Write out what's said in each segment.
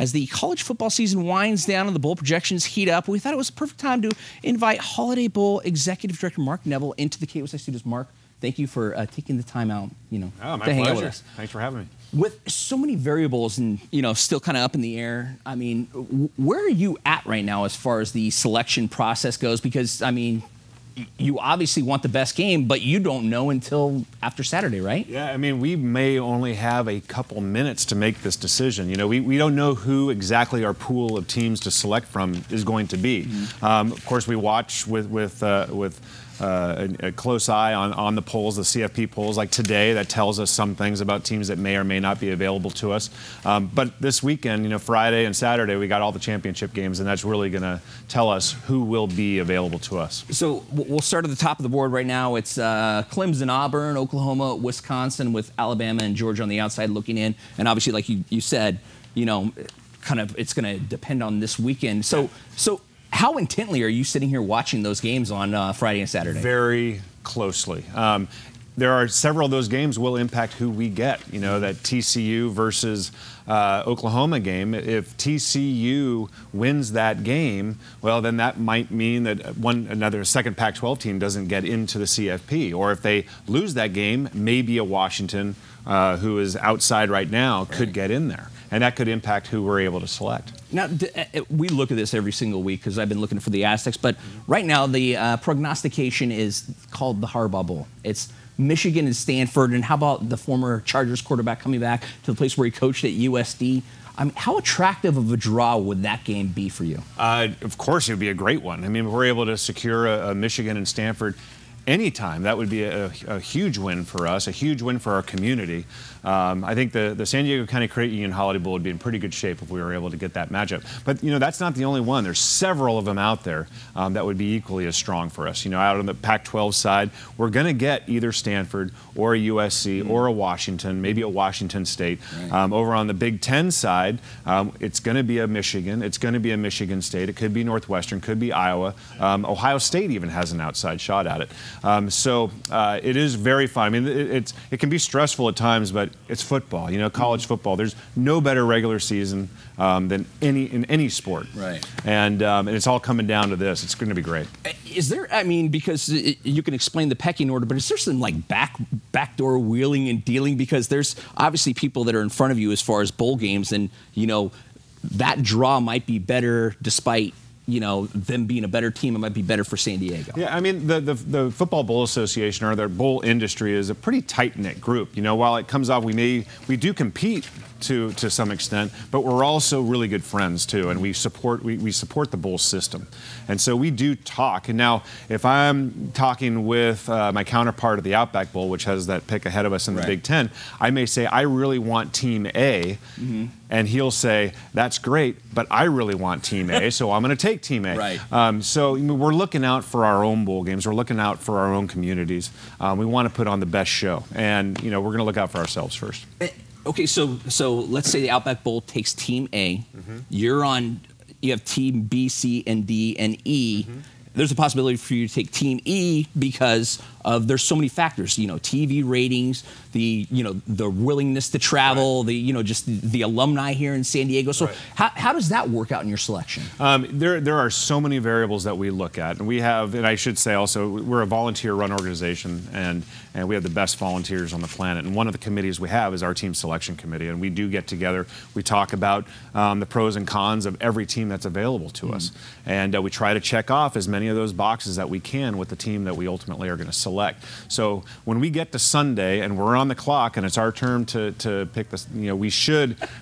as the college football season winds down and the bowl projections heat up, we thought it was a perfect time to invite Holiday Bowl Executive Director Mark Neville into the KUSI studios. Mark, thank you for taking the time out, to hang out with us. Thanks for having me. With so many variables and, still kind of up in the air, I mean, where are you at right now as far as the selection process goes? Because, I mean, you obviously want the best game, but you don't know until after Saturday, right? Yeah, I mean, we may only have a couple minutes to make this decision. We don't know who exactly our pool of teams to select from is going to be. Mm-hmm. Of course, we watch with a close eye on the polls, the CFP polls, like today, that tells us some things about teams that may or may not be available to us. But this weekend, Friday and Saturday, we got all the championship games, and that's really going to tell us who will be available to us. So we'll start at the top of the board right now. It's Clemson, Auburn, Oklahoma, Wisconsin, with Alabama and Georgia on the outside looking in. And obviously, like you said, kind of it's going to depend on this weekend. So how intently are you sitting here watching those games on Friday and Saturday? Very closely. There are several of those games will impact who we get. That TCU versus Oklahoma game. If TCU wins that game, well, then that might mean that another second Pac-12 team doesn't get into the CFP. Or if they lose that game, maybe a Washington, who is outside right now, could get in there. And that could impact who we're able to select. Now, we look at this every single week because I've been looking for the Aztecs, but right now the prognostication is called the Harbaugh Bowl. It's Michigan and Stanford, and how about the former Chargers quarterback coming back to the place where he coached at USD? I mean, how attractive of a draw would that game be for you? Of course, it would be a great one. I mean, if we're able to secure a Michigan and Stanford anytime, that would be a huge win for us, a huge win for our community. I think the San Diego County Credit Union Holiday Bowl would be in pretty good shape if we were able to get that matchup. But, that's not the only one. There's several of them out there that would be equally as strong for us. Out on the Pac-12 side, we're going to get either Stanford or a USC or a Washington, maybe a Washington State. Right. Over on the Big Ten side, it's going to be a Michigan. It's going to be a Michigan State. It could be Northwestern, could be Iowa. Ohio State even has an outside shot at it. So it is very fun. I mean, it can be stressful at times, but it's football. College football. There's no better regular season than in any sport. Right. And it's all coming down to this. It's going to be great. Is there? I mean, because you can explain the pecking order, but is there some like backdoor wheeling and dealing? Because there's obviously people that are in front of you as far as bowl games, and that draw might be better despite them being a better team. It might be better for San Diego. Yeah, I mean, the Football Bowl Association, or the bowl industry, is a pretty tight-knit group. While it comes off, we do compete to some extent, but we're also really good friends too, and we support the bowl system, and so we do talk. And now, if I'm talking with my counterpart at the Outback Bowl, which has that pick ahead of us in the Big Ten, I may say I really want Team A, and he'll say that's great, but I really want Team A, so I'm going to take Team A. Right. So we're looking out for our own bowl games. We're looking out for our own communities. We want to put on the best show, and we're going to look out for ourselves first. Okay, so let's say the Outback Bowl takes Team A. You have Team B, C, and D, and E. There's a possibility for you to take Team E because there's so many factors. TV ratings, the willingness to travel, just the alumni here in San Diego. So how does that work out in your selection? There are so many variables that we look at, and we have, and I should say also, we're a volunteer-run organization, and we have the best volunteers on the planet. And one of the committees we have is our team selection committee, and we do get together. We talk about the pros and cons of every team that's available to us, and we try to check off as many of those boxes that we can with the team that we ultimately are going to select. So when we get to Sunday and we're on the clock and it's our turn to pick this,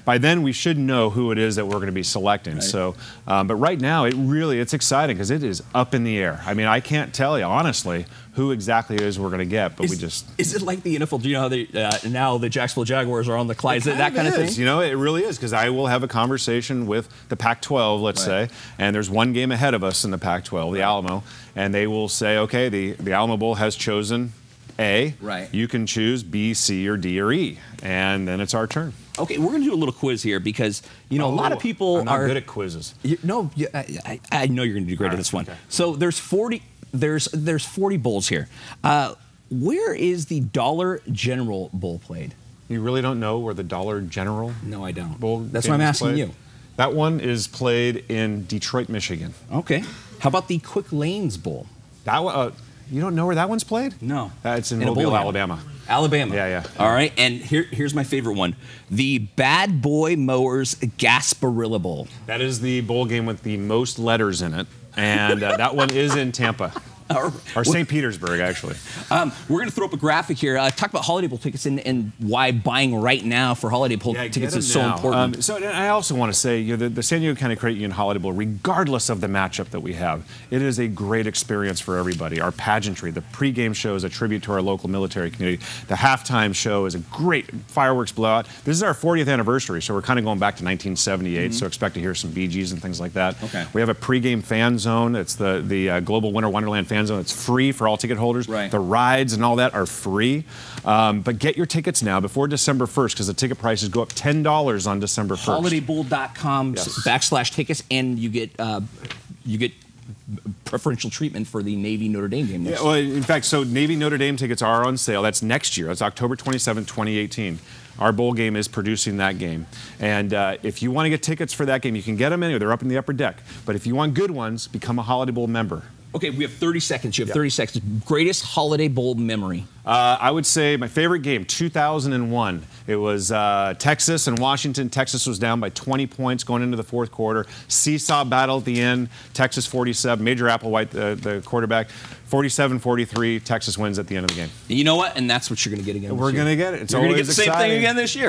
by then we should know who it is that we're going to be selecting. Right. So, but right now it's exciting because it is up in the air. I mean, I can't tell you honestly who exactly it is we're going to get, but Is it like the NFL? Do you know how now the Jacksonville Jaguars are on the Clyde? Is it that kind of thing? It really is, because I will have a conversation with the Pac-12, let's say, and there's one game ahead of us in the Pac-12, the Alamo, and they will say, okay, the Alamo Bowl has chosen A. Right. You can choose B, C, or D, or E, and then it's our turn. Okay, we're going to do a little quiz here because, a lot of people I'm not good at quizzes. I know you're going to do great at this one. Okay. So there's 40 bowls here. Where is the Dollar General Bowl played? You really don't know where the Dollar General No, I don't. Bowl That's why I'm asking you. That one is played in Detroit, Michigan. Okay. How about the Quick Lanes Bowl? That one, you don't know where that one's played? No. It's in Mobile, Alabama. Alabama. Yeah. All right, and here's my favorite one. The Bad Boy Mowers Gasparilla Bowl. That is the bowl game with the most letters in it, and that one is in Tampa. Or St. Petersburg, actually. We're going to throw up a graphic here. Talk about Holiday Bowl tickets and why buying right now for Holiday Bowl tickets is so important. So I also want to say, the San Diego County Credit Union Holiday Bowl, regardless of the matchup that we have, it is a great experience for everybody. Our pageantry, the pregame show is a tribute to our local military community. The halftime show is a great fireworks blowout. This is our 40th anniversary, so we're kind of going back to 1978, so expect to hear some Bee Gees and things like that. Okay. We have a pregame fan zone. It's the Global Winter Wonderland fan zone. It's free for all ticket holders. Right. The rides and all that are free. But get your tickets now before December 1st because the ticket prices go up $10 on December 1st. HolidayBowl.com/tickets, and you get preferential treatment for the Navy Notre Dame game. Yeah, well, in fact, so Navy Notre Dame tickets are on sale. That's next year. That's October 27, 2018. Our bowl game is producing that game. And if you want to get tickets for that game, you can get them anywhere. They're up in the upper deck. But if you want good ones, become a Holiday Bowl member. Okay, we have 30 seconds. You have 30 seconds. Greatest Holiday Bowl memory? I would say my favorite game, 2001. It was Texas and Washington. Texas was down by 20 points going into the fourth quarter. Seesaw battle at the end. Texas 47. Major Applewhite, the quarterback. 47-43. Texas wins at the end of the game. You know what? And that's what you're going to get again this year. We're going to get it. It's You're going to always get the same thing exciting. again this year.